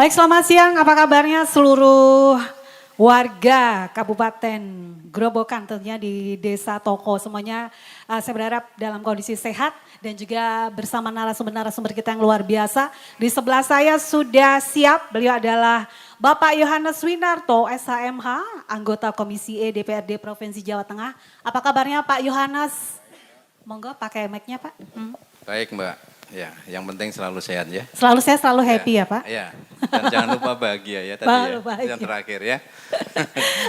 Baik, selamat siang. Apa kabarnya seluruh warga Kabupaten Grobogan, tentunya di Desa Toko semuanya. Saya berharap dalam kondisi sehat dan juga bersama narasumber-narasumber kita yang luar biasa. Di sebelah saya sudah siap, beliau adalah Bapak Yohanes Winarto, SHMH, anggota Komisi E DPRD Provinsi Jawa Tengah. Apa kabarnya Pak Yohanes? Monggo pakai mic-nya Pak. Baik Mbak, ya yang penting selalu sehat ya. Selalu sehat, selalu happy ya Pak? Ya, dan jangan lupa bahagia ya tadi ya, Bahagia. yang terakhir ya.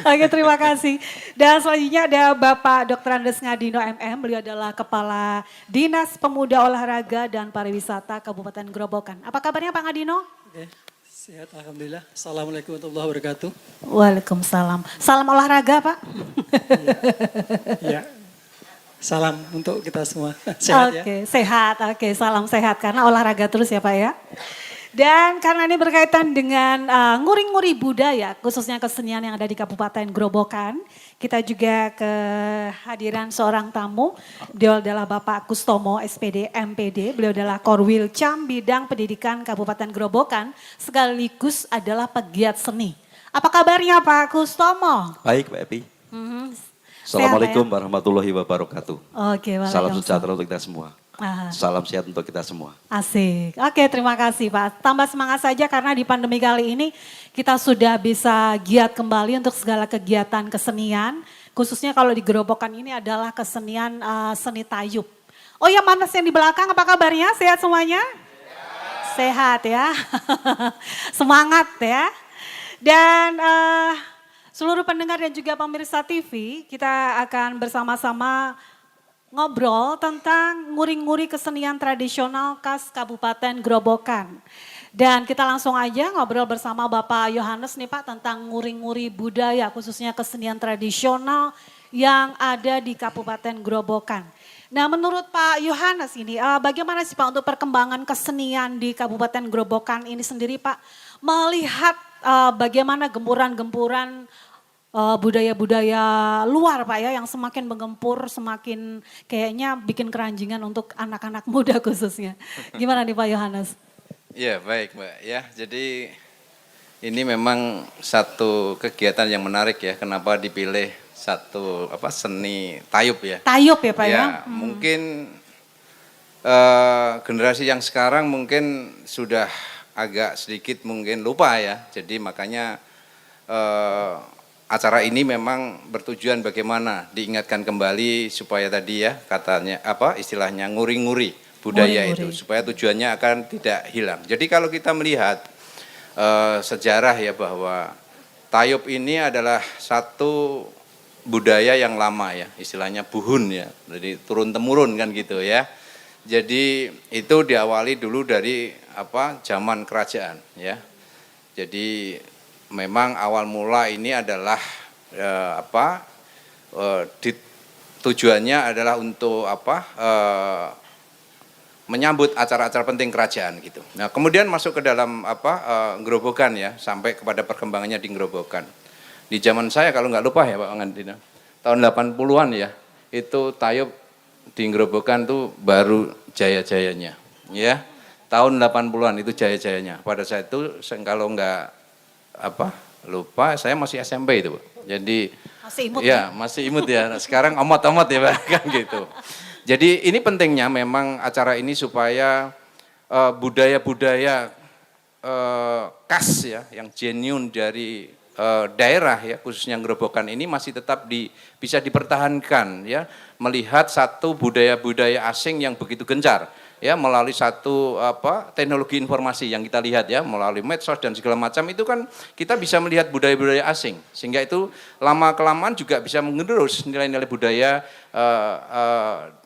Oke, terima kasih. Dan selanjutnya ada Bapak Dr. Andes Ngadino MM, beliau adalah Kepala Dinas Pemuda Olahraga dan Pariwisata Kabupaten Grobogan. Apa kabarnya Pak Ngadino? Oke, sehat Alhamdulillah. Assalamualaikum warahmatullahi wabarakatuh. Waalaikumsalam. Salam olahraga Pak. Ya, salam untuk kita semua. Sehat ya. Oke, sehat. Oke, salam sehat karena olahraga terus ya Pak ya. Dan karena ini berkaitan dengan nguri-nguri budaya, khususnya kesenian yang ada di Kabupaten Grobogan, kita juga kehadiran seorang tamu. Beliau adalah Bapak Kustomo, SPD, MPD. Beliau adalah Korwil Cam Bidang Pendidikan Kabupaten Grobogan, sekaligus adalah pegiat seni. Apa kabarnya Pak Kustomo? Baik Mbak Epi. Sehat, Assalamualaikum Pak, ya? warahmatullahi wabarakatuh. Oke, Salam waalaikumsalam. sejahtera untuk kita semua. Salam sehat untuk kita semua. Asik. Oke, terima kasih Pak. Tambah semangat saja karena di pandemi kali ini kita sudah bisa giat kembali untuk segala kegiatan kesenian. Khususnya kalau di Grobogan ini adalah kesenian seni tayub. Oh ya, Manas yang di belakang apa kabarnya? Sehat semuanya? Sehat ya. Semangat ya. Dan seluruh pendengar dan juga pemirsa TV, kita akan bersama-sama ngobrol tentang nguri-nguri kesenian tradisional khas Kabupaten Grobogan. Dan kita langsung aja ngobrol bersama Bapak Yohanes nih Pak tentang nguri-nguri budaya khususnya kesenian tradisional yang ada di Kabupaten Grobogan. Nah menurut Pak Yohanes ini bagaimana sih Pak untuk perkembangan kesenian di Kabupaten Grobogan ini sendiri Pak? Melihat bagaimana gempuran-gempuran budaya-budaya luar Pak ya yang semakin menggempur, semakin kayaknya bikin keranjingan untuk anak-anak muda khususnya. Gimana nih Pak Yohanes? Ya baik Mbak ya, jadi ini memang satu kegiatan yang menarik ya, kenapa dipilih satu seni tayub ya. Tayub ya Pak ya? Ya mungkin generasi yang sekarang mungkin sudah agak sedikit mungkin lupa ya, jadi makanya acara ini memang bertujuan bagaimana diingatkan kembali supaya tadi ya katanya istilahnya nguri-nguri budaya itu supaya tujuannya akan tidak hilang. Jadi kalau kita melihat sejarah ya bahwa tayub ini adalah satu budaya yang lama ya, istilahnya buhun ya, jadi turun temurun kan gitu ya. Jadi itu diawali dulu dari zaman kerajaan ya. Jadi memang awal mula ini adalah tujuannya adalah untuk menyambut acara-acara penting kerajaan gitu. Nah kemudian masuk ke dalam Grobogan ya sampai kepada perkembangannya di Grobogan. Di zaman saya kalau nggak lupa ya Pak Ngandina, tahun 80-an ya itu tayub di Grobogan tuh baru jaya-jayanya ya. Tahun 80-an itu jaya-jayanya. Pada saat itu kalau nggak lupa saya masih SMP itu Pak. Jadi masih imut ya masih imut ya. Sekarang omot-omot ya Pak kan gitu. Jadi ini pentingnya memang acara ini supaya budaya-budaya khas ya yang genuine dari daerah ya khususnya Grobogan ini masih tetap bisa dipertahankan ya, melihat satu budaya-budaya asing yang begitu gencar ya melalui satu teknologi informasi yang kita lihat ya melalui medsos dan segala macam itu kan kita bisa melihat budaya-budaya asing sehingga itu lama-kelamaan juga bisa menerus nilai-nilai budaya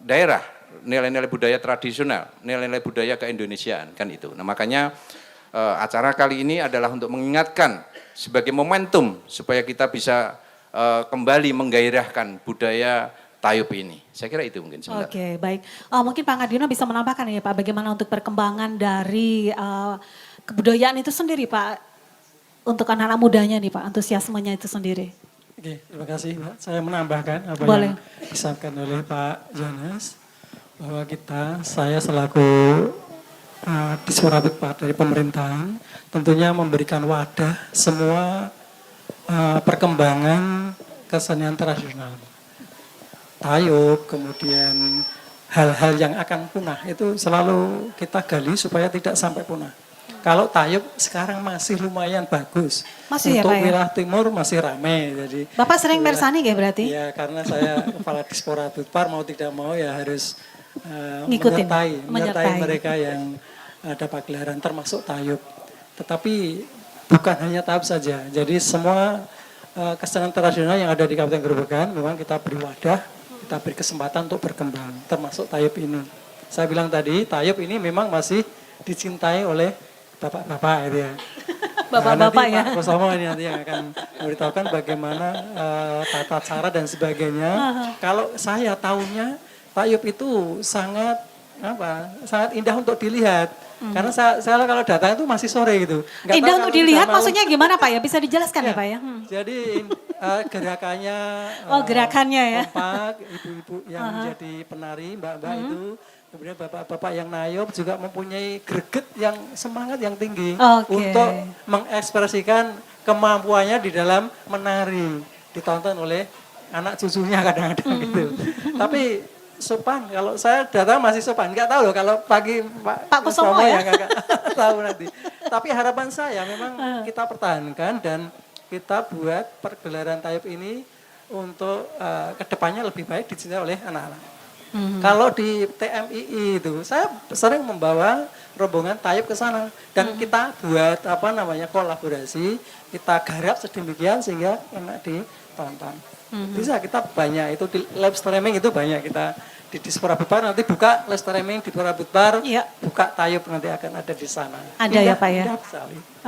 daerah, nilai-nilai budaya tradisional, nilai-nilai budaya keindonesiaan kan itu. Nah makanya acara kali ini adalah untuk mengingatkan sebagai momentum supaya kita bisa kembali menggairahkan budaya tayub ini. Saya kira itu mungkin sebentar. Oke, baik. Mungkin Pak Ngadino bisa menambahkan ya Pak, bagaimana untuk perkembangan dari kebudayaan itu sendiri Pak, untuk anak-anak mudanya nih Pak, antusiasmenya itu sendiri. Oke, terima kasih Pak. Saya menambahkan apa Boleh. yang disampaikan oleh Pak Yohanes bahwa saya selaku di Surabupa dari pemerintahan tentunya memberikan wadah semua perkembangan kesenian tradisional. Tayub, kemudian hal-hal yang akan punah itu selalu kita gali supaya tidak sampai punah. Kalau tayub sekarang masih lumayan bagus. Masih ya, untuk Pak, ya? wilayah timur masih ramai. Jadi Bapak sering bersani ya berarti? ya karena saya kepala Dispora Budpar mau tidak mau ya harus Ngikutin, menyertai mereka yang ada pagelaran termasuk tayub. Tetapi bukan hanya tayub saja. Jadi semua kesenian tradisional yang ada di Kabupaten Grobogan memang kita beri wadah, kita beri kesempatan untuk berkembang, termasuk tayub ini. Saya bilang tadi, tayub ini memang masih dicintai oleh bapak-bapak itu ya. Bapak-bapak ya. Pak Kusomo ini nanti yang akan memberitahukan bagaimana tata cara dan sebagainya. Kalau saya tahunya tayub itu sangat sangat indah untuk dilihat. Karena saya kalau datang itu masih sore gitu. Nggak Indah tahu untuk kalau dilihat sudah maksudnya gimana Pak ya? Bisa dijelaskan ya Pak ya? Jadi gerakannya Gerakannya ya. kompak, ibu-ibu yang menjadi penari, mbak-mbak itu, kemudian bapak-bapak yang nayub juga mempunyai greget yang semangat yang tinggi untuk mengekspresikan kemampuannya di dalam menari, ditonton oleh anak cucunya kadang-kadang gitu. Tapi sopan, kalau saya datang masih sopan, nggak tahu loh kalau pagi Pak Kusomo ya? yang nggak tahu nanti. Tapi harapan saya memang kita pertahankan dan kita buat pergelaran tayub ini untuk kedepannya lebih baik dicintai oleh anak-anak. Kalau di TMII itu saya sering membawa rombongan tayub ke sana dan kita buat kolaborasi, kita garap sedemikian sehingga enak ditonton. Bisa kita banyak itu di live streaming itu banyak kita di Dispora Budpar nanti buka live streaming di Dispora Budpar, buka tayub nanti akan ada di sana. Ada ya Pak ya?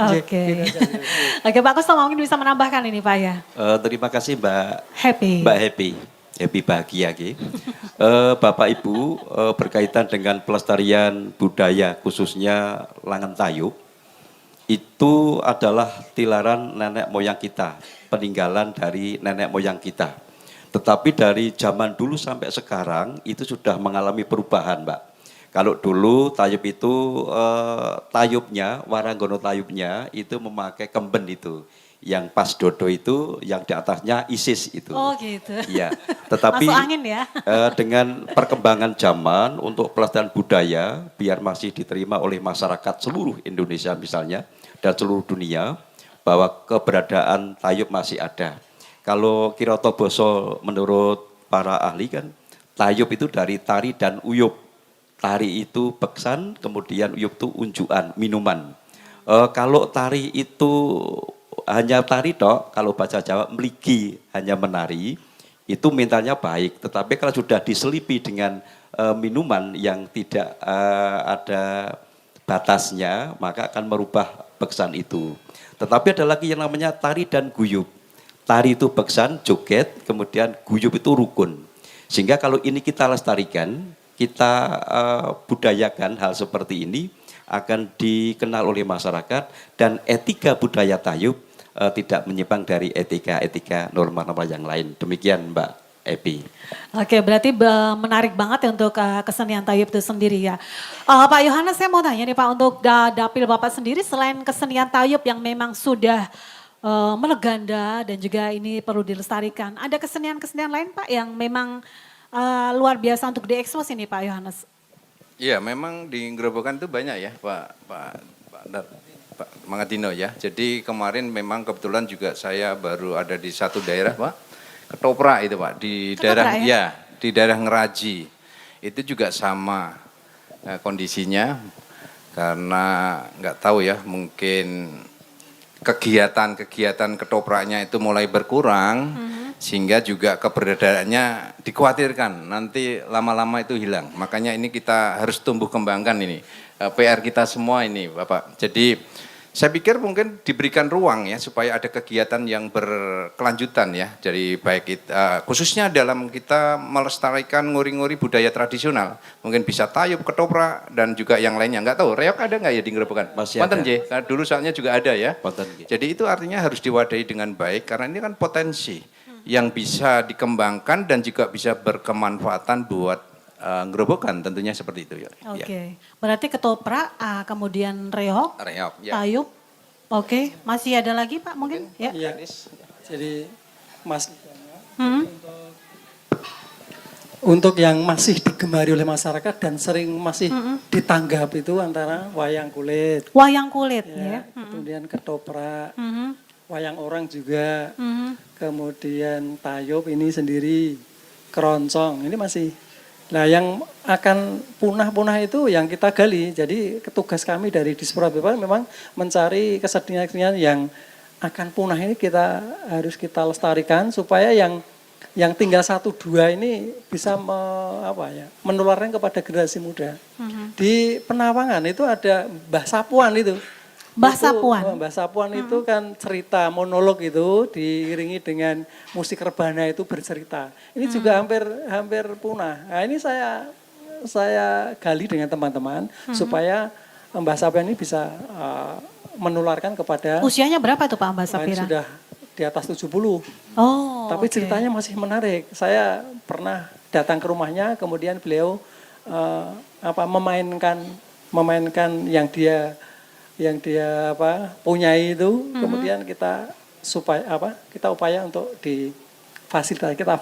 Oke. Oke Pak Kustomo mungkin bisa menambahkan ini Pak ya? Terima kasih Mbak Happy. Happy bahagia. Bapak Ibu berkaitan dengan pelestarian budaya khususnya Langen Tayub, itu adalah tilaran nenek moyang kita, peninggalan dari nenek moyang kita. Tetapi dari zaman dulu sampai sekarang itu sudah mengalami perubahan, Mbak. Kalau dulu tayub itu tayubnya, waranggono tayubnya itu memakai kemben itu. Yang pas dodo itu, yang di atasnya isis itu. Oh gitu. Iya. Tetapi masuk angin ya. Dengan perkembangan zaman untuk pelestarian budaya biar masih diterima oleh masyarakat seluruh Indonesia misalnya dan seluruh dunia bahwa keberadaan tayub masih ada. Kalau Kiroto Boso menurut para ahli kan tayub itu dari tari dan uyup. Tari itu beksan, kemudian uyup itu unjukan, minuman. Kalau tari itu hanya tari tok, kalau bahasa Jawa meligi hanya menari, itu mentalnya baik. Tetapi kalau sudah diselipi dengan minuman yang tidak ada batasnya, maka akan merubah beksan itu. Tetapi ada lagi yang namanya tari dan guyup. Tari itu beksan, joget, kemudian guyup itu rukun. Sehingga kalau ini kita lestarikan, kita budayakan hal seperti ini, akan dikenal oleh masyarakat dan etika budaya tayub tidak menyimpang dari etika norma-norma yang lain. Demikian Mbak Epi. Oke, berarti menarik banget ya untuk kesenian tayub itu sendiri ya. Pak Yohanes, saya mau tanya nih Pak, untuk dapil Bapak sendiri selain kesenian tayub yang memang sudah melegenda dan juga ini perlu dilestarikan, ada kesenian-kesenian lain Pak yang memang luar biasa untuk diekspos ini Pak Yohanes? Iya, memang di Grobogan itu banyak ya Pak Mangatino ya. Jadi kemarin memang kebetulan juga saya baru ada di satu daerah Pak, Ketoprak itu Pak, di daerah ya, di daerah Ngeraji. Itu juga sama kondisinya karena nggak tahu ya, mungkin kegiatan ketopraknya itu mulai berkurang sehingga juga keberadaannya dikhawatirkan nanti lama-lama itu hilang. Makanya ini kita harus tumbuh kembangkan ini PR kita semua ini Bapak. Jadi saya pikir mungkin diberikan ruang ya supaya ada kegiatan yang berkelanjutan ya, dari baik khususnya dalam kita melestarikan nguri-nguri budaya tradisional. Mungkin bisa tayub, ketoprak dan juga yang lainnya. Enggak tahu, reok ada enggak ya di Grobogan? Masih Wonten ada. Nah, dulu saatnya juga ada ya. Wonten. Jadi itu artinya harus diwadahi dengan baik karena ini kan potensi yang bisa dikembangkan dan juga bisa berkemanfaatan buat Gerobokan tentunya seperti itu ya. Oke, berarti ketoprak, kemudian reok, Reok, ya. tayub. Oke, masih ada lagi Pak mungkin? Ya. Iya. Jadi Mas Hmm. untuk yang masih digemari oleh masyarakat dan sering masih ditanggap itu antara wayang kulit, Wayang kulit ya. ya, kemudian ketoprak, Mhm. wayang orang juga, Mhm. kemudian tayub ini sendiri, keroncong ini masih. Nah yang akan punah-punah itu yang kita gali. Jadi tugas kami dari Dispora Bebas memang mencari kesenian-kesenian yang akan punah ini harus kita lestarikan supaya yang tinggal 1-2 ini bisa menularkan kepada generasi muda. Di Penawangan itu ada Mbah Sapuan itu. Mbah Sapuan? Mbah Sapuan itu kan cerita monolog itu diiringi dengan musik rebana itu bercerita. Ini juga hampir punah. Nah ini saya gali dengan teman-teman supaya Mbah Sapuan ini bisa menularkan kepada. Usianya berapa tuh Pak Mbak Ini Sapira? sudah di atas 70. Oh, Tapi oke. ceritanya masih menarik. Saya pernah datang ke rumahnya, kemudian beliau memainkan yang dia punyai itu, kemudian kita upaya untuk difasilitasi, kita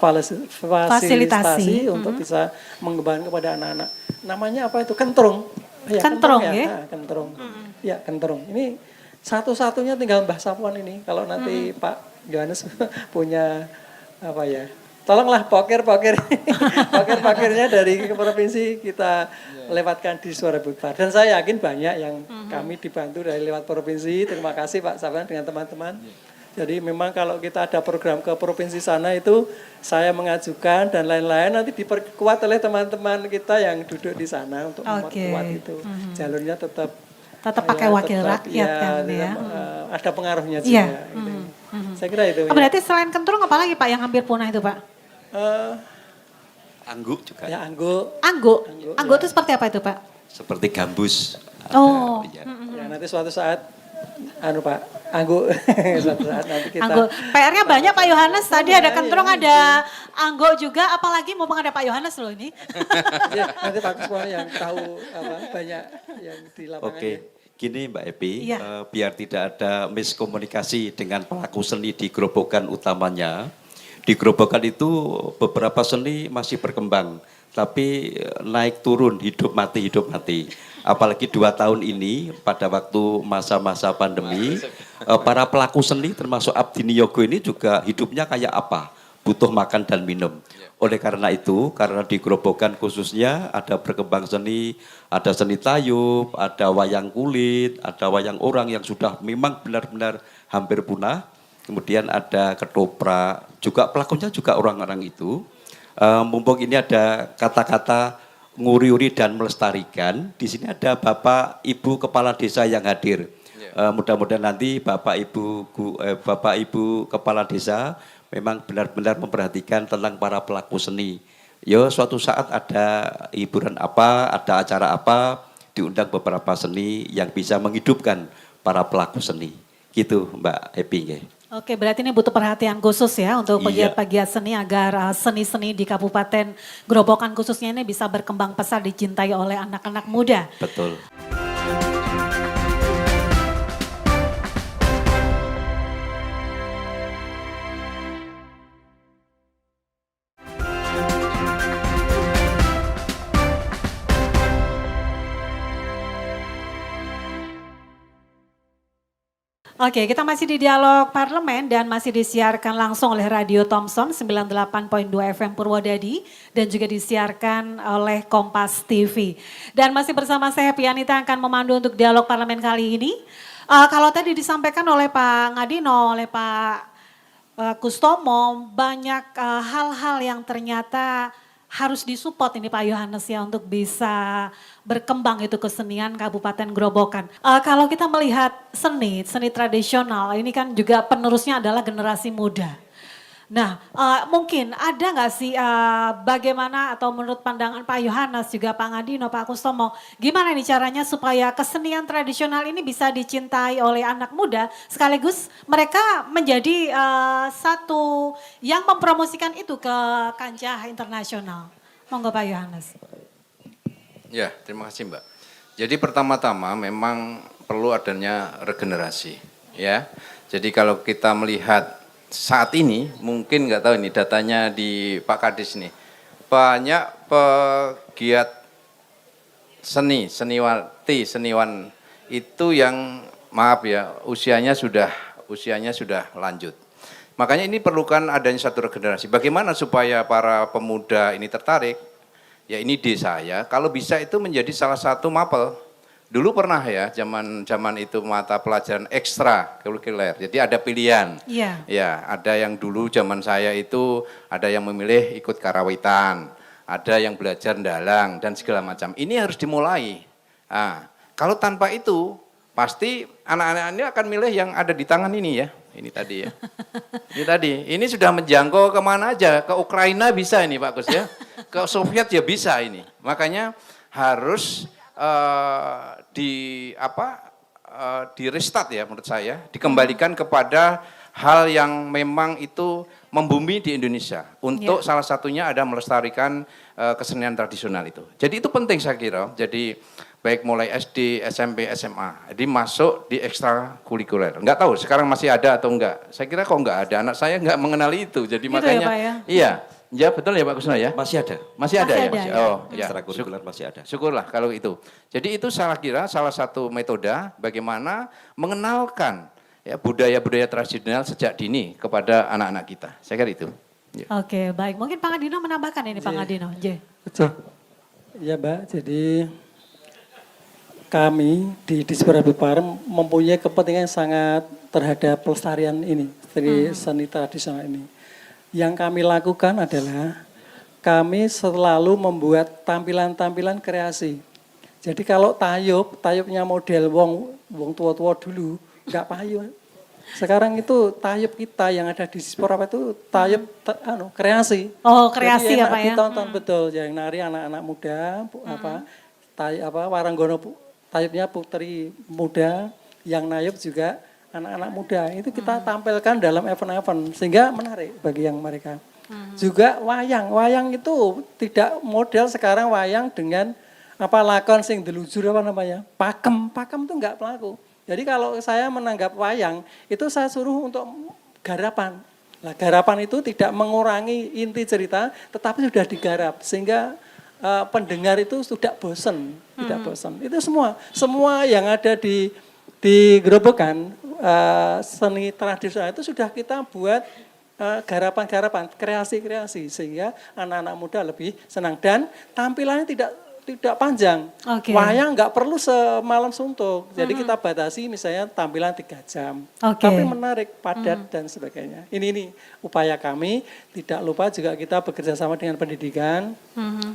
fasilitasi untuk bisa mengembangkan kepada anak-anak. Namanya apa itu? Kentrung. Ya, Kentrung, ya. ya? Nah, kentrung. Ya, kentrung. Ini satu-satunya tinggal Mbah Sapuan ini. Kalau nanti Pak Yohanes punya tolonglah poker-pokernya dari provinsi kita lewatkan di Suara Bebas. Dan saya yakin banyak yang kami dibantu dari lewat provinsi. Terima kasih Pak Sapuan dengan teman-teman. Jadi memang kalau kita ada program ke provinsi sana itu saya mengajukan dan lain-lain nanti diperkuat oleh teman-teman kita yang duduk di sana untuk memperkuat itu. Jalurnya tetap pakai wakil rakyat kan ya. Ada pengaruhnya Iya. juga. Gitu. Saya kira itu. Berarti selain kentrung apa lagi Pak yang hampir punah itu Pak? Angguk juga. Ya anggo. Anggo. Anggo itu seperti apa itu Pak? Seperti gambus. Oh. Ya. Ya nanti suatu saat Pak, anggo suatu saat nanti kita. Anggo. PR-nya banyak Pak Yohanes. Tadi ada kentrung, ada anggo juga. Apalagi mumpung ada Pak Yohanes loh ini. Ya, nanti Pak Kuswono yang tahu banyak yang di lapangan. Oke, gini Mbak Epi, Iya. biar tidak ada miskomunikasi dengan pelaku seni di Gerobokan utamanya. Di Gerobokan itu beberapa seni masih berkembang, tapi naik turun, hidup mati. Apalagi 2 tahun ini pada waktu masa-masa pandemi, para pelaku seni termasuk Abdi Niyogo ini juga hidupnya kayak apa? Butuh makan dan minum. Oleh karena itu, karena di Gerobokan khususnya ada berkembang seni, ada seni tayub, ada wayang kulit, ada wayang orang yang sudah memang benar-benar hampir punah. Kemudian ada ketoprak, juga pelakunya juga orang-orang itu. Mumpung ini ada kata-kata nguri-uri dan melestarikan, di sini ada Bapak Ibu Kepala Desa yang hadir. Mudah-mudahan nanti Bapak Ibu Kepala Desa memang benar-benar memperhatikan tentang para pelaku seni. Yo suatu saat ada hiburan apa, ada acara apa, diundang beberapa seni yang bisa menghidupkan para pelaku seni. Gitu Mbak Epi. Oke, berarti ini butuh perhatian khusus ya untuk Iya. pegiat-pegiat seni agar seni-seni di Kabupaten Gerobokan khususnya ini bisa berkembang pesat dicintai oleh anak-anak muda. Betul. Oke, kita masih di Dialog Parlemen dan masih disiarkan langsung oleh Radio Thompson 98.2 FM Purwodadi dan juga disiarkan oleh Kompas TV. Dan masih bersama saya Pianita akan memandu untuk Dialog Parlemen kali ini. Kalau tadi disampaikan oleh Pak Ngadino, oleh Pak Kustomo, banyak hal-hal yang ternyata harus disupport ini Pak Yohanes ya untuk bisa berkembang itu kesenian Kabupaten Gerobokan. Kalau kita melihat seni tradisional ini kan juga penerusnya adalah generasi muda. Nah mungkin ada nggak sih bagaimana atau menurut pandangan Pak Yohanes juga Pak Ngadino, Pak Kustomo, gimana nih caranya supaya kesenian tradisional ini bisa dicintai oleh anak muda sekaligus mereka menjadi satu yang mempromosikan itu ke kancah internasional. Monggo Pak Yohanes. Ya, terima kasih Mbak. Jadi pertama-tama memang perlu adanya regenerasi, ya. Jadi kalau kita melihat saat ini, mungkin nggak tahu ini datanya di Pak Kadis nih, banyak pegiat seniwan itu yang maaf ya usianya sudah lanjut. Makanya ini perlukan adanya satu regenerasi. Bagaimana supaya para pemuda ini tertarik? Ya ini ide saya, kalau bisa itu menjadi salah satu mapel. Dulu pernah ya, zaman itu mata pelajaran ekstra kurikuler. Jadi ada pilihan. Iya. Ya, ada yang dulu zaman saya itu ada yang memilih ikut karawitan, ada yang belajar dalang dan segala macam. Ini harus dimulai. Nah, kalau tanpa itu pasti anak-anak ini akan milih yang ada di tangan ini ya. Ini tadi ya. Ini tadi. Ini sudah menjangkau kemana aja. Ke Ukraina bisa ini Pak Gus ya. Ke Soviet ya bisa ini. Makanya harus di restart ya menurut saya. Dikembalikan kepada hal yang memang itu membumi di Indonesia. Untuk salah satunya ada melestarikan kesenian tradisional itu. Jadi itu penting saya kira. Jadi baik mulai SD, SMP, SMA. Jadi masuk di ekstrakurikuler. Enggak tahu sekarang masih ada atau enggak. Saya kira kok enggak ada. Anak saya enggak mengenali itu. Jadi Gitu makanya ya, Pak, ya? iya. Ya betul ya Pak Kusno ya? Masih ada. Masih ada Masih ya? ada, Masih. ya. Oh, ya. Ekstrakurikuler masih ada. Syukurlah kalau itu. Jadi itu saya kira salah satu metode bagaimana mengenalkan ya budaya-budaya tradisional sejak dini kepada anak-anak kita. Saya kira itu. Ya. Oke, baik. Mungkin Pak Adino menambahkan ini, Pak Adino. Betul. Ya Mbak, jadi kami di Dispora Parem mempunyai kepentingan yang sangat terhadap pelestarian ini, dari seni tradisional ini. Yang kami lakukan adalah kami selalu membuat tampilan-tampilan kreasi. Jadi kalau tayubnya model wong tua-tua dulu, enggak payu. Sekarang itu tayub kita yang ada di Dispora itu tayub kreasi. Oh, kreasi jadi ya Pak ya? ditonton betul, yang nari anak-anak muda, waranggono tayubnya putri muda, yang nayub juga anak-anak muda. Itu kita tampilkan dalam event-event sehingga menarik bagi yang mereka. Juga wayang itu tidak model sekarang wayang dengan lakon sing delujur pakem itu enggak pelaku. Jadi kalau saya menanggap wayang itu saya suruh untuk garapan. Nah, garapan itu tidak mengurangi inti cerita tetapi sudah digarap sehingga pendengar itu sudah bosan, tidak bosan. Itu semua yang ada di Gerobokan seni tradisional itu sudah kita buat garapan-garapan, kreasi-kreasi sehingga anak-anak muda lebih senang dan tampilannya tidak panjang. Oke. Wayang nggak perlu semalam suntuk. Jadi kita batasi misalnya tampilan 3 jam. Oke. Tapi menarik, padat dan sebagainya. Ini upaya kami. Tidak lupa juga kita bekerja sama dengan pendidikan.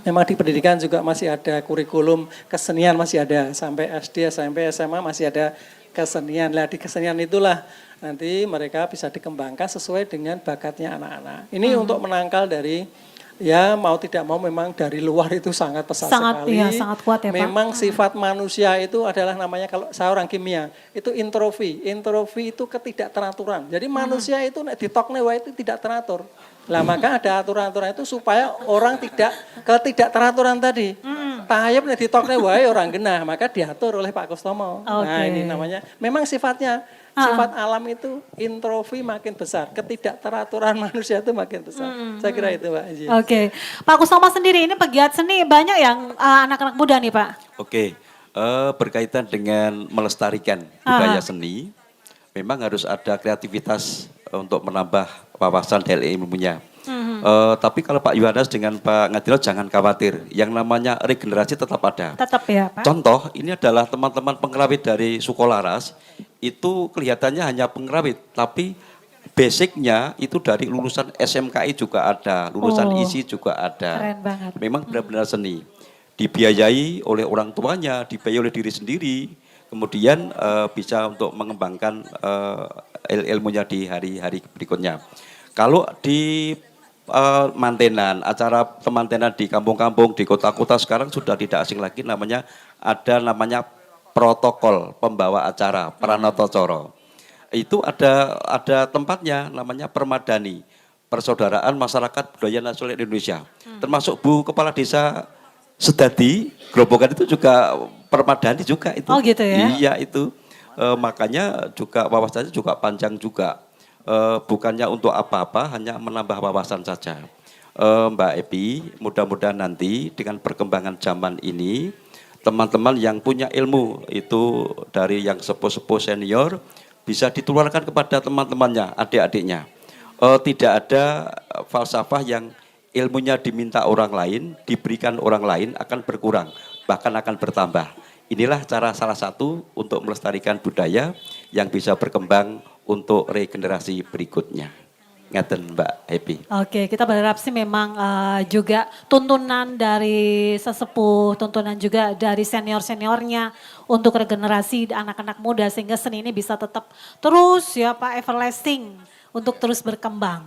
Memang di pendidikan juga masih ada kurikulum kesenian masih ada sampai SD, SMP, SMA masih ada kesenian. Nah, di kesenian itulah nanti mereka bisa dikembangkan sesuai dengan bakatnya anak-anak. Ini untuk menangkal dari ya mau tidak mau memang dari luar itu sangat pesat sekali. Iya, sangat kuat ya Pak. Memang sifat manusia itu adalah namanya kalau saya orang kimia itu introfi. Introfi itu ketidakteraturan. Jadi manusia itu ditokne wae itu tidak teratur. Lah maka ada aturan-aturan itu supaya orang tidak ketidakteraturan tadi. Tahayap nek ditokne wae orang genah, maka diatur oleh Pak Kustomo. Nah, ini namanya memang sifatnya sifat alam itu introfi makin besar, ketidakteraturan manusia itu makin besar. Saya kira itu Pak Haji. Oke. Pak Kustomo sendiri ini pegiat seni banyak yang anak-anak muda nih Pak? Oke, berkaitan dengan melestarikan budaya seni, memang harus ada kreativitas untuk menambah wawasan dan ilmunya. Tapi kalau Pak Yohanes dengan Pak Ngadilo jangan khawatir, yang namanya regenerasi tetap ada. Tetap ya Pak? Contoh, ini adalah teman-teman pengerawit dari Sukolaras, itu kelihatannya hanya pengerawit, tapi basicnya itu dari lulusan SMKI juga ada, lulusan ISI juga ada. Keren banget. Memang benar-benar seni. Dibiayai oleh orang tuanya, dibiayai oleh diri sendiri, kemudian bisa untuk mengembangkan ilmunya di hari-hari berikutnya. Kalau di mantenan, acara temantenan di kampung-kampung, di kota-kota sekarang sudah tidak asing lagi namanya protokol pembawa acara, Pranatacara. Itu ada tempatnya namanya Permadani, Persaudaraan Masyarakat Budaya Nasional Indonesia. Termasuk Bu Kepala Desa Sedadi, Grobogan itu juga permadani juga itu. Oh gitu ya? Iya itu. Makanya juga wawasannya juga panjang juga. Bukannya untuk apa-apa, hanya menambah wawasan saja. Mbak Epi, mudah-mudahan nanti dengan perkembangan zaman ini, teman-teman yang punya ilmu itu dari yang sepuh-sepuh senior bisa ditularkan kepada teman-temannya, adik-adiknya. Tidak ada falsafah yang ilmunya diminta orang lain, diberikan orang lain akan berkurang, bahkan akan bertambah. Inilah cara salah satu untuk melestarikan budaya yang bisa berkembang untuk regenerasi berikutnya. Ngeten Mbak Happy. Oke, kita berharap sih memang juga tuntunan dari sesepuh, tuntunan juga dari senior-seniornya untuk regenerasi anak-anak muda sehingga seni ini bisa tetap terus ya Pak everlasting untuk terus berkembang.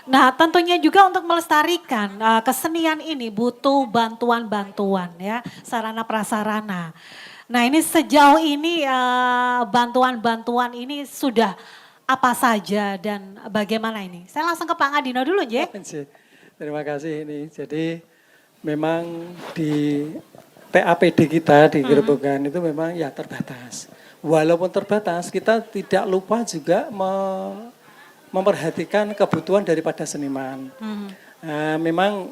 Nah tentunya juga untuk melestarikan kesenian ini butuh bantuan-bantuan ya, sarana prasarana. Nah ini sejauh ini bantuan-bantuan ini sudah apa saja dan bagaimana ini? Saya langsung ke Pak Ngadino dulu, Jek. Terima kasih ini. Jadi memang di TAPD kita di Grobogan itu memang ya terbatas. Walaupun terbatas, kita tidak lupa juga memperhatikan kebutuhan daripada seniman. Memang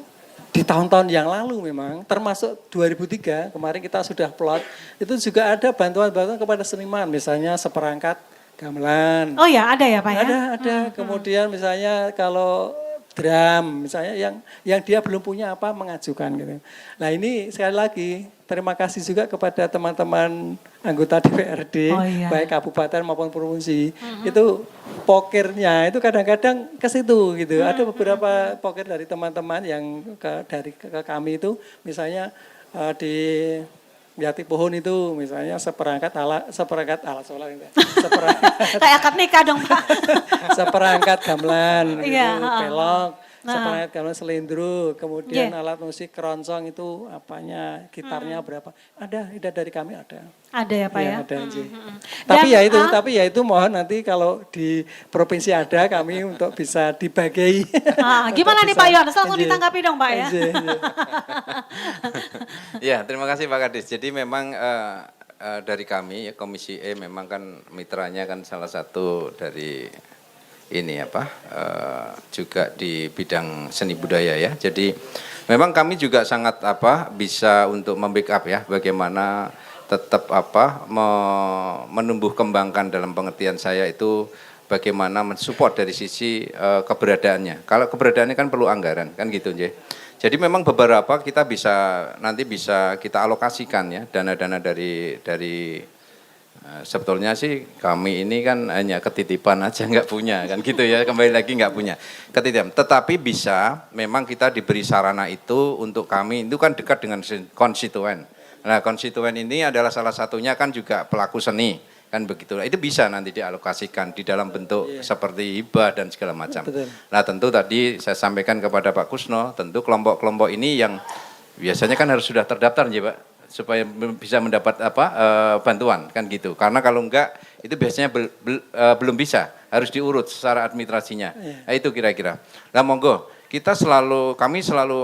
di tahun-tahun yang lalu memang, termasuk 2003 kemarin kita sudah plot, itu juga ada bantuan-bantuan kepada seniman, misalnya seperangkat gamelan. Oh ya, ada ya Pak ya? Ada. Kemudian misalnya kalau drum, misalnya yang dia belum punya apa mengajukan gitu. Nah ini sekali lagi terima kasih juga kepada teman-teman anggota DPRD, baik kabupaten maupun provinsi. Itu pokirnya itu kadang-kadang ke situ gitu. Ada beberapa pokir dari teman-teman yang ke kami itu, misalnya di Jati Pohon itu misalnya seperangkat alat sholat gitu. Kayak akad nikah dong Pak. Seperangkat gamelan gitu, Iya, pelok, seperangkat gamelan selindro, kemudian alat musik keroncong itu apanya, gitarnya berapa. Ada dari kami ada. Ada ya Pak ya? Ada Ji. Tapi ya itu mohon nanti kalau di provinsi ada kami untuk bisa dibagi. Gimana nih Pak Yohanes? Langsung ditanggapi dong Pak ya. Ya, terima kasih Pak Kadis. Jadi memang dari kami ya Komisi E memang kan mitranya kan salah satu dari ini juga di bidang seni budaya ya. Jadi memang kami juga sangat bisa untuk membackup ya bagaimana tetap menumbuh kembangkan dalam pengertian saya itu bagaimana mensupport dari sisi keberadaannya. Kalau keberadaannya kan perlu anggaran kan gitu J. Jadi memang beberapa kita nanti bisa kita alokasikan ya dana-dana dari sebetulnya sih kami ini kan hanya ketitipan aja nggak punya kan gitu ya, kembali lagi nggak punya ketitipan. Tetapi bisa memang kita diberi sarana itu untuk kami itu kan dekat dengan konstituen. Nah konstituen ini adalah salah satunya kan juga pelaku seni kan begitu. Itu bisa nanti dialokasikan di dalam bentuk seperti hibah dan segala macam. Betul. Nah tentu tadi saya sampaikan kepada Pak Kusno, tentu kelompok-kelompok ini yang biasanya kan harus sudah terdaftar ya Pak, supaya bisa mendapat bantuan kan gitu. Karena kalau enggak itu biasanya belum bisa, harus diurut secara administrasinya. Nah, itu kira-kira. Nah monggo. Kami selalu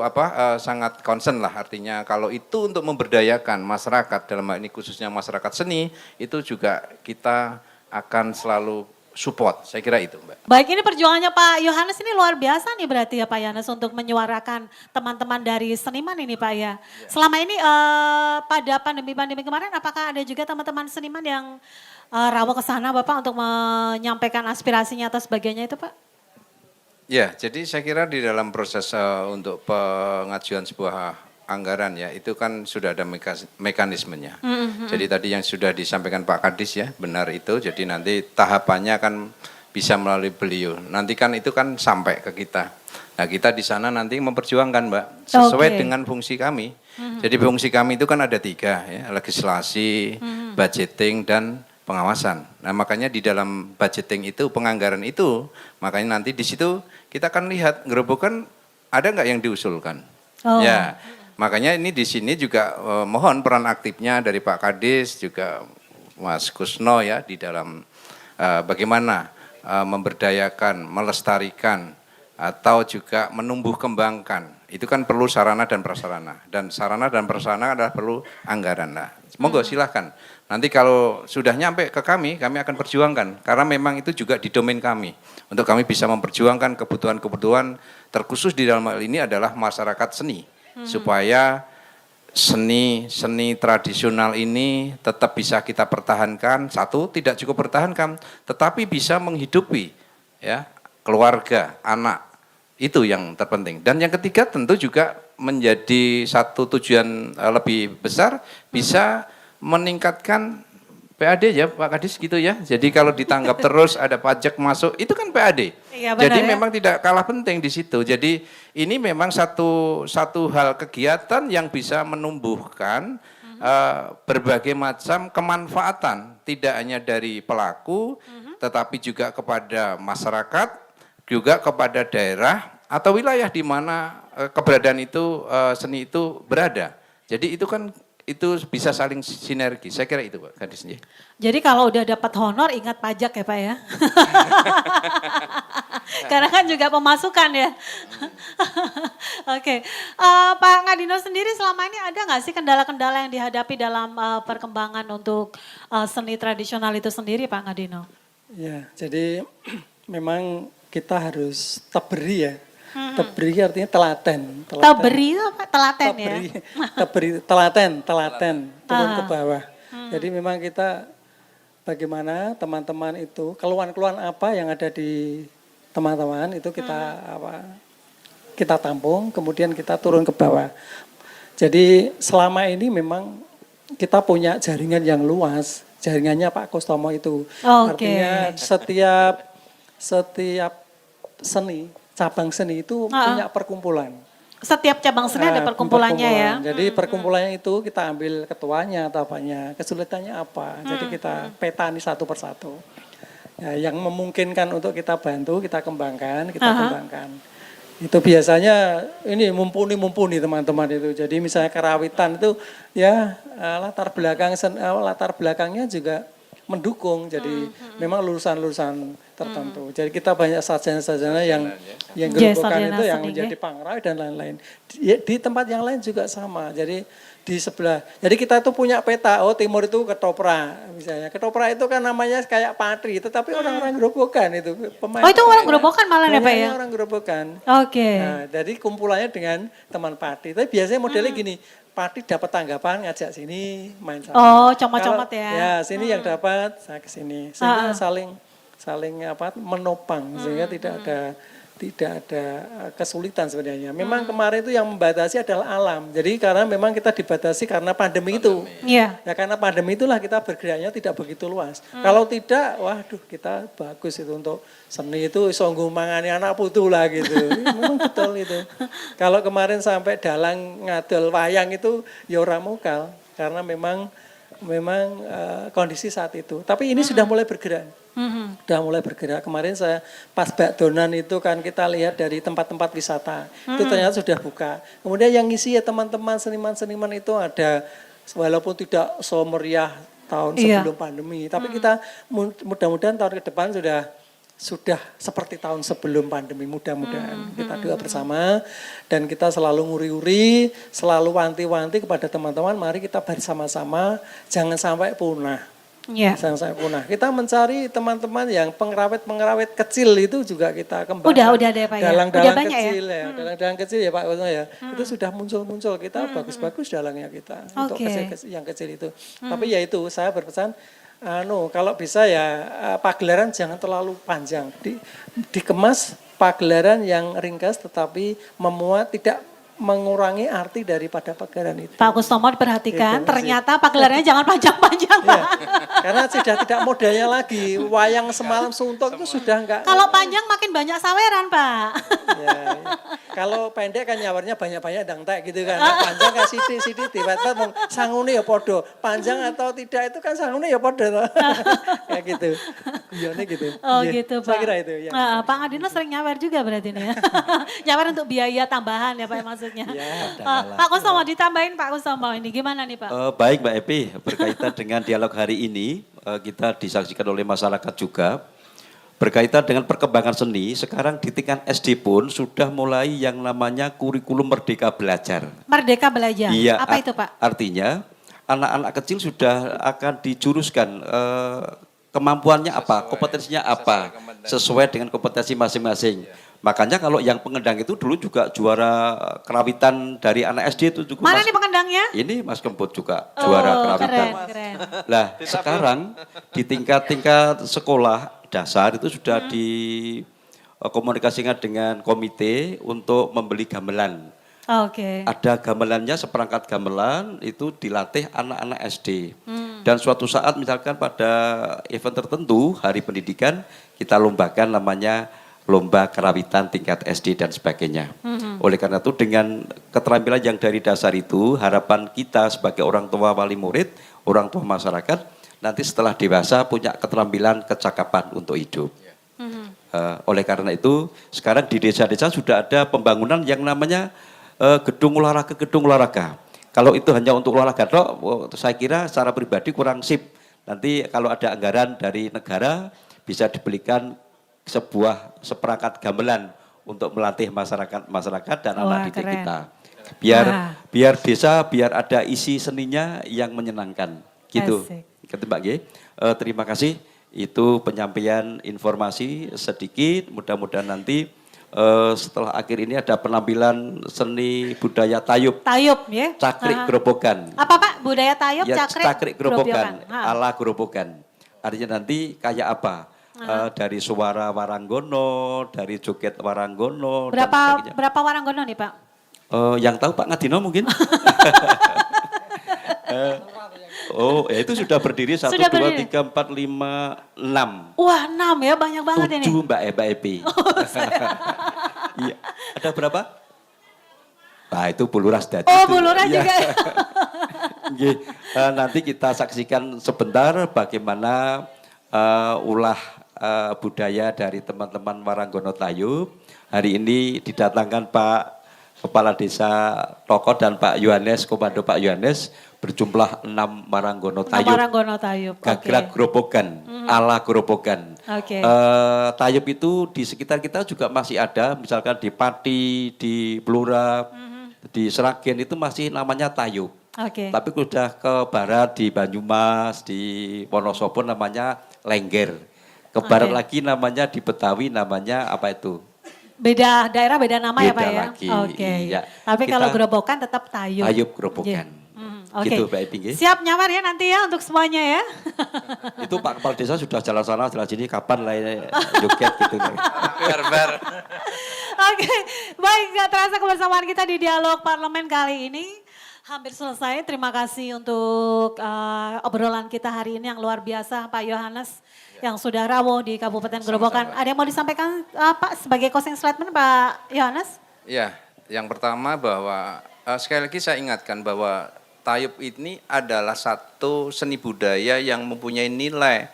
sangat concern lah artinya kalau itu untuk memberdayakan masyarakat dalam hal ini khususnya masyarakat seni itu juga kita akan selalu support. Saya kira itu Mbak. Baik ini perjuangannya Pak Yohanes ini luar biasa nih berarti ya Pak Yohanes untuk menyuarakan teman-teman dari seniman ini Pak ya. Selama ini pada pandemi kemarin apakah ada juga teman-teman seniman yang rawa ke sana Bapak untuk menyampaikan aspirasinya atau sebagainya itu Pak? Ya, jadi saya kira di dalam proses untuk pengajuan sebuah anggaran ya, itu kan sudah ada mekanismenya. Jadi tadi yang sudah disampaikan Pak Kadis ya, benar itu. Jadi nanti tahapannya kan bisa melalui beliau. Nanti kan itu kan sampai ke kita. Nah kita di sana nanti memperjuangkan Mbak, sesuai dengan fungsi kami. Jadi fungsi kami itu kan ada 3 ya, legislasi, budgeting, dan pengawasan. Nah makanya di dalam budgeting itu, penganggaran itu, makanya nanti di situ kita akan lihat Grobogan ada nggak yang diusulkan. Ya, makanya ini di sini juga mohon peran aktifnya dari Pak Kadis juga Mas Kusno ya di dalam bagaimana memberdayakan, melestarikan atau juga menumbuh kembangkan. Itu kan perlu sarana dan prasarana. Dan sarana dan prasarana adalah perlu anggaran. Nah, monggo silahkan. Nanti kalau sudah nyampe ke kami akan perjuangkan. Karena memang itu juga di domain kami. Untuk kami bisa memperjuangkan kebutuhan-kebutuhan terkhusus di dalam hal ini adalah masyarakat seni. Supaya seni tradisional ini tetap bisa kita pertahankan. Satu, tidak cukup pertahankan, tetapi bisa menghidupi ya keluarga, anak. Itu yang terpenting. Dan yang ketiga tentu juga menjadi satu tujuan lebih besar, bisa meningkatkan PAD ya Pak Kadis gitu ya. Jadi kalau ditanggap terus ada pajak masuk, itu kan PAD. Iya, benar, jadi ya? memang tidak kalah penting di situ. Jadi ini memang satu hal kegiatan yang bisa menumbuhkan berbagai macam kemanfaatan. Tidak hanya dari pelaku, tetapi juga kepada masyarakat, juga kepada daerah atau wilayah di mana keberadaan itu seni itu berada. Jadi itu kan itu bisa saling sinergi. Saya kira itu Pak Kadis. Jadi kalau udah dapat honor ingat pajak ya Pak ya. Karena kan juga pemasukan ya. Oke, Pak Ngadino sendiri selama ini ada nggak sih kendala-kendala yang dihadapi dalam perkembangan untuk seni tradisional itu sendiri Pak Ngadino? Ya, jadi memang kita harus teberi ya. Teberi artinya telaten. Teberi itu apa? Telaten ya? Teberi, telaten, turun ke bawah. Jadi memang kita bagaimana teman-teman itu, keluhan-keluhan apa yang ada di teman-teman itu kita tampung, kemudian kita turun ke bawah. Jadi selama ini memang kita punya jaringan yang luas, jaringannya Pak Kustomo itu. Artinya setiap seni, cabang seni itu punya perkumpulan. Setiap cabang seni ada perkumpulannya ya. Jadi perkumpulannya itu kita ambil ketuanya atau apanya, kesulitannya apa. Jadi kita petani satu persatu. Ya, yang memungkinkan untuk kita bantu, kita kembangkan, kembangkan. Itu biasanya ini mumpuni teman-teman itu. Jadi misalnya kerawitan itu ya latar belakangnya juga mendukung. Jadi memang lulusan-lulusan tertentu. Jadi kita banyak sarjana-sarjana yang gerobokan itu yang menjadi pangrawit dan lain-lain. Di tempat yang lain juga sama. Jadi di sebelah. Jadi kita itu punya peta. Oh timur itu Ketoprak misalnya. Ketoprak itu kan namanya kayak Patri, tetapi orang-orang gerobokan itu. Pemain, itu orang gerobokan malah ya Pak ya? Orang gerobokan. Oke. Nah, jadi kumpulannya dengan teman Patri. Tapi biasanya modelnya gini. Pati dapat tanggapan ngajak sini main sama. Oh, comot-comot ya. Ya, sini yang dapat saya ke sini. Sehingga saling menopang sehingga tidak ada kesulitan sebenarnya. Memang kemarin itu yang membatasi adalah alam. Jadi karena memang kita dibatasi karena pandemi itu. Iya. Ya karena pandemi itulah kita bergeraknya tidak begitu luas. Kalau tidak, waduh kita bagus itu untuk seni itu songgo mangani anak putu lah gitu. Memang betul itu. Kalau kemarin sampai dalang ngadol wayang itu ya ora mokal karena memang kondisi saat itu. Tapi ini sudah mulai bergerak. Sudah mulai bergerak. Kemarin saya pas Bakdonan itu kan kita lihat dari tempat-tempat wisata. Itu ternyata sudah buka. Kemudian yang ngisi ya teman-teman seniman-seniman itu ada walaupun tidak semeriah tahun sebelum pandemi. Tapi kita mudah-mudahan tahun ke depan sudah seperti tahun sebelum pandemi, mudah-mudahan kita doa bersama dan kita selalu nguri-uri, selalu wanti-wanti kepada teman-teman, mari kita bersama-sama jangan sampai punah. Jangan sampai punah. Kita mencari teman-teman yang pengrawit kecil itu juga kita kembangkan. Udah ada ya Pak ya? Dalang-dalang kecil ya, dalang-dalang kecil ya Pak Wisno ya. Itu sudah muncul-muncul, kita bagus-bagus dalangnya kita untuk yang kecil itu. Tapi ya itu saya berpesan kalau bisa ya pagelaran jangan terlalu panjang. Dikemas pagelaran yang ringkas tetapi memuat tidak mengurangi arti daripada pagelaran itu. Pak Kustomo diperhatikan, ternyata pagelarannya jangan panjang-panjang Pak. Karena sudah tidak modalnya lagi. Wayang semalam suntuk itu sudah enggak. Kalau panjang makin banyak saweran Pak. Ya. Kalau pendek kan nyawarnya banyak-banyak dangtek gitu kan. Panjang kan sidik-sidik tiba-tiba mau sangune ya podo. Panjang atau tidak itu kan sangune ya podo. Kayak gitu. Guyone gitu. Oh gitu Pak. Saya kira itu. Ya. Pak Ngadino sering nyawer juga berarti nih ya. Nyawer untuk biaya tambahan ya Pak maksudnya. Ya, Pak Kustomo ditambahin Pak Kustomo ini gimana nih Pak? Baik Mbak Epi, berkaitan dengan dialog hari ini kita disaksikan oleh masyarakat juga berkaitan dengan perkembangan seni, sekarang di tingkat SD pun sudah mulai yang namanya kurikulum Merdeka Belajar. Merdeka Belajar. Iya, Apa itu Pak? Artinya anak-anak kecil sudah akan dijuruskan kemampuannya apa, kompetensinya apa, sesuai dengan kompetensi masing-masing. Makanya kalau yang pengendang itu dulu juga juara kerawitan dari anak SD itu juga. Mana nih pengendangnya? Ini Mas Kemput juga juara kerawitan. Keren. Lah sekarang di tingkat sekolah dasar itu sudah dikomunikasikan dengan komite untuk membeli gamelan. Oke. Ada gamelannya, seperangkat gamelan itu dilatih anak-anak SD. Dan suatu saat misalkan pada event tertentu, hari pendidikan, kita lombakan namanya lomba kerawitan tingkat SD dan sebagainya. Oleh karena itu dengan keterampilan yang dari dasar itu, harapan kita sebagai orang tua wali murid, orang tua masyarakat, nanti setelah dewasa punya keterampilan kecakapan untuk hidup. Oleh karena itu, sekarang di desa-desa sudah ada pembangunan yang namanya gedung olahraga. Kalau itu hanya untuk olahraga, saya kira secara pribadi kurang sip. Nanti kalau ada anggaran dari negara bisa dibelikan seperangkat gamelan untuk melatih masyarakat dan anak didik kita. Biar desa biar ada isi seninya yang menyenangkan. Gitu. Mbak G. Terima kasih. Itu penyampaian informasi sedikit. Mudah-mudahan nanti setelah akhir ini ada penampilan seni budaya tayub. Tayub ya. Cakrik Grobogan. Apa Pak? Budaya tayub, Ya, cakrik Grobogan. Ala Grobogan. Artinya nanti kayak apa? Dari suara waranggono, dari joget waranggono. Berapa waranggono nih Pak? Yang tahu Pak Ngadino mungkin? Ya itu sudah berdiri 1, 2, 3, 4, 5, 6. Wah 6 ya, banyak banget 7 ini. Mbak Epi. Iya. Ada berapa? Nah itu Buluras tadi. Oh Buluras juga ya. Nanti kita saksikan sebentar bagaimana ulah budaya dari teman-teman Waranggono Tayub. Hari ini didatangkan Pak Kepala Desa Toko dan Pak Yohanes, Komando Pak Yohanes, berjumlah 6 Waranggono Tayub. Waranggono Tayub. Gagrak Grobogan, ala Grobogan. Tayub itu di sekitar kita juga masih ada, misalkan di Pati, di Blora, di Seragen itu masih namanya Tayub. Tapi sudah ke barat di Banyumas, di Wonosobo namanya Lengger. Ke barat lagi namanya di Betawi namanya apa itu? Beda daerah, beda nama ya Pak ya? Lagi. Ya. Tapi kalau Grobogan tetap Tayub. Tayub Grobogan. Gitu Mbak Eping. Siap nyamar ya nanti ya untuk semuanya ya. Itu Pak Kepala Desa sudah jalan sana, jalan sini, kapan lah joget gitu. Barbar. Baik, gak terasa kebersamaan kita di Dialog Parlemen kali ini. Hampir selesai, terima kasih untuk obrolan kita hari ini yang luar biasa Pak Yohanes. Yang sudah rawuh di Kabupaten Grobogan. Ada yang mau disampaikan Pak sebagai closing statement Pak Yohanes? Ya, yang pertama bahwa sekali lagi saya ingatkan bahwa Tayub ini adalah satu seni budaya yang mempunyai nilai.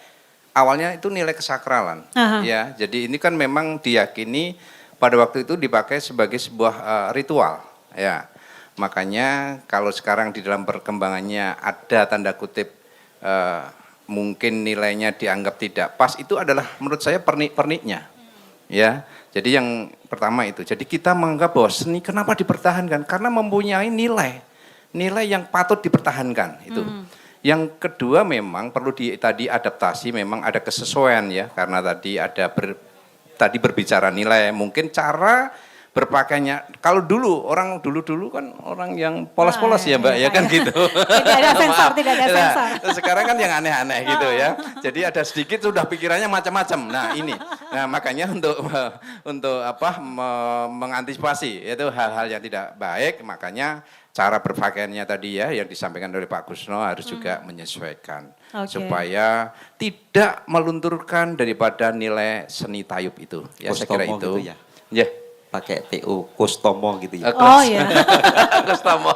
Awalnya itu nilai kesakralan. Ya, jadi ini kan memang diyakini pada waktu itu dipakai sebagai sebuah ritual. Ya, makanya kalau sekarang di dalam perkembangannya ada tanda kutip mungkin nilainya dianggap tidak pas, itu adalah menurut saya perniknya. Ya, jadi yang pertama itu. Jadi kita menganggap bahwa seni kenapa dipertahankan? Karena mempunyai nilai yang patut dipertahankan itu. Yang kedua memang perlu tadi adaptasi, memang ada kesesuaian ya, karena tadi ada tadi berbicara nilai, mungkin cara berpakaiannya. Kalau dulu kan orang yang polos-polos ya Mbak ya kan gitu. Tidak ada sensor, tidak ada sensor. Nah, sekarang kan yang aneh-aneh gitu ya. Jadi ada sedikit sudah pikirannya macam-macam. Nah ini, makanya untuk mengantisipasi itu hal-hal yang tidak baik, makanya cara berpakaiannya tadi ya yang disampaikan oleh Pak Kusno harus juga menyesuaikan supaya tidak melunturkan daripada nilai seni Tayub itu. Ya saya kira itu. Gitu ya. Ya. Pakai TU Kustomo gitu ya. Oh iya. Kustomo.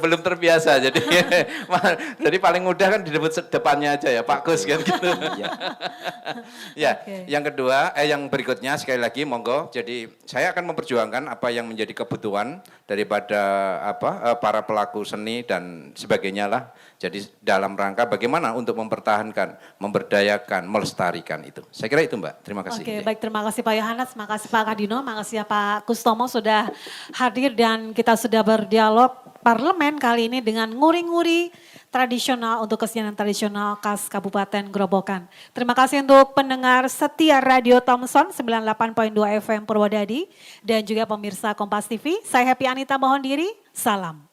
belum terbiasa jadi jadi paling mudah kan disebut depannya aja ya Pak Gus kan gitu. Ya, Oke. yang kedua yang berikutnya sekali lagi monggo. Jadi saya akan memperjuangkan apa yang menjadi kebutuhan daripada para pelaku seni dan sebagainya lah. Jadi dalam rangka bagaimana untuk mempertahankan, memberdayakan, melestarikan itu. Saya kira itu Mbak. Terima kasih. Oke, baik, terima kasih Pak Yohanes, terima kasih Pak Kadino, makasih ya Pak Kustomo sudah hadir dan kita sudah berdialog parlemen kali ini dengan nguri-nguri tradisional untuk kesenian tradisional khas Kabupaten Grobogan. Terima kasih untuk pendengar setia Radio Thompson 98.2 FM Purwodadi dan juga pemirsa Kompas TV. Saya Happy Anita mohon diri, salam.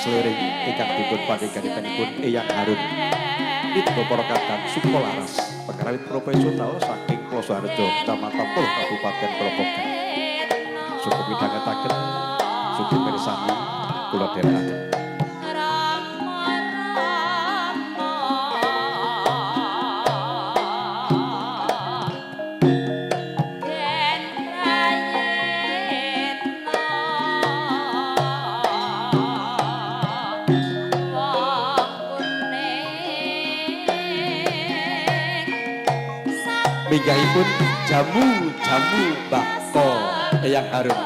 Slering ingkang dipun pandheganitanipun Eyang Harun Nitya Parakatan Sukolaras pengarawit profesional saking Plosoharjo Kecamatan Pol Kabupaten Grobogan. Sugeng midhangetaken sugeng mirsani kula dherekaken. Minggahipun jamu bako Eyang Harun.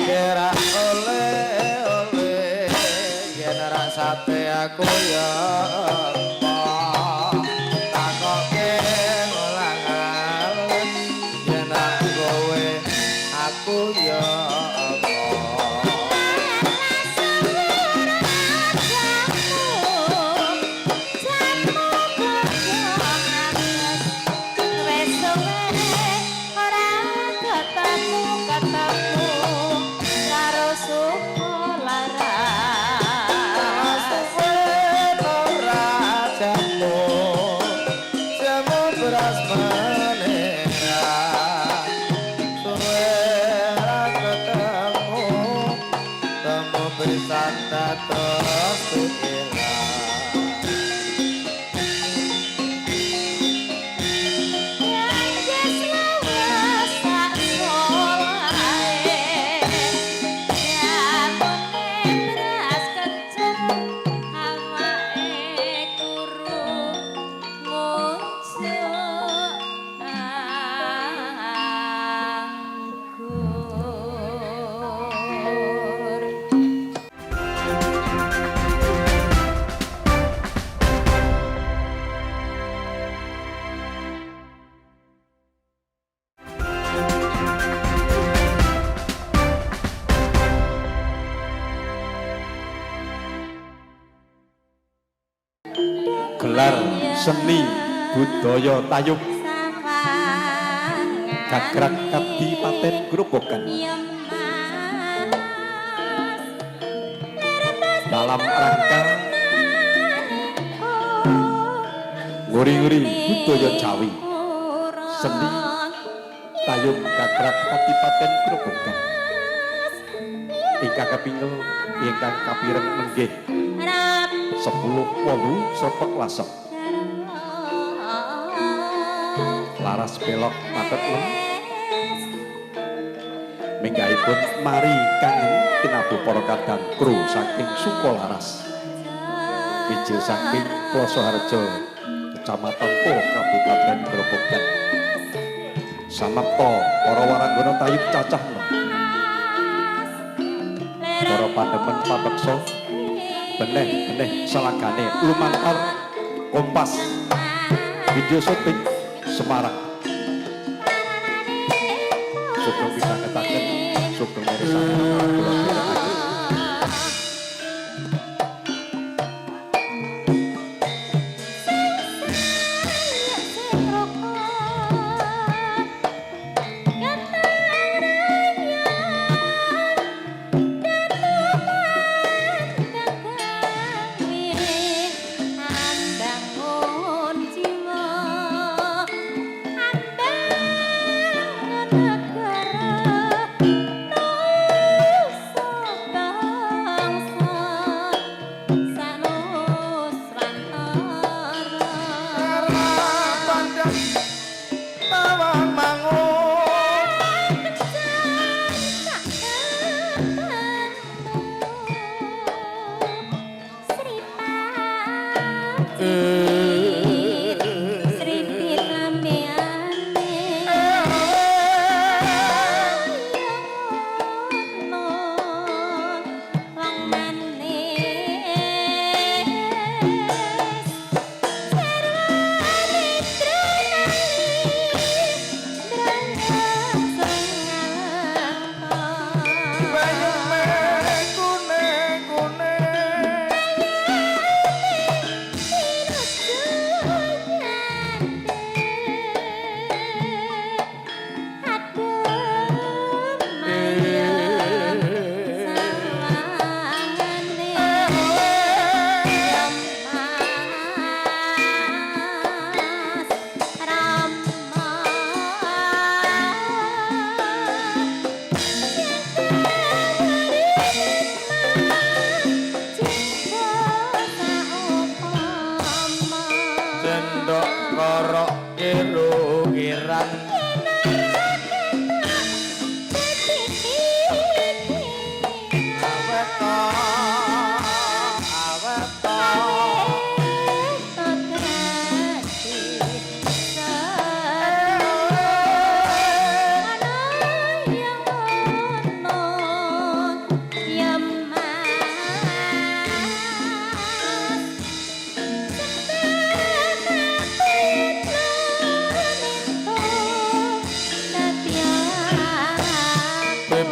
Kira oleh yen rasate aku ya takoke ngolangan yen aku ya Gelar seni budaya tayub Gagrag Kadipaten Grobogan dalam rangka nguri-nguri budaya Jawi seni tayub Gagrag Kadipaten Grobogan ingkang kapingel ingkang kapireng menggih 10/8 Srepeg Klasok laras belok patet lem minggahipun mari kangen tinabu para kadang kru saking Sukolaras ijil saking Plosoharjo Kecamatan Pol Kabupaten Grobogan samapta para waranggana tayub cacah enem para pandemen pabeksa beneh salagane lumantar Kompas video syuting Semarang sugeng pidhangetaken sugeng mirsani kula dherekaken Andang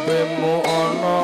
kabehmu ana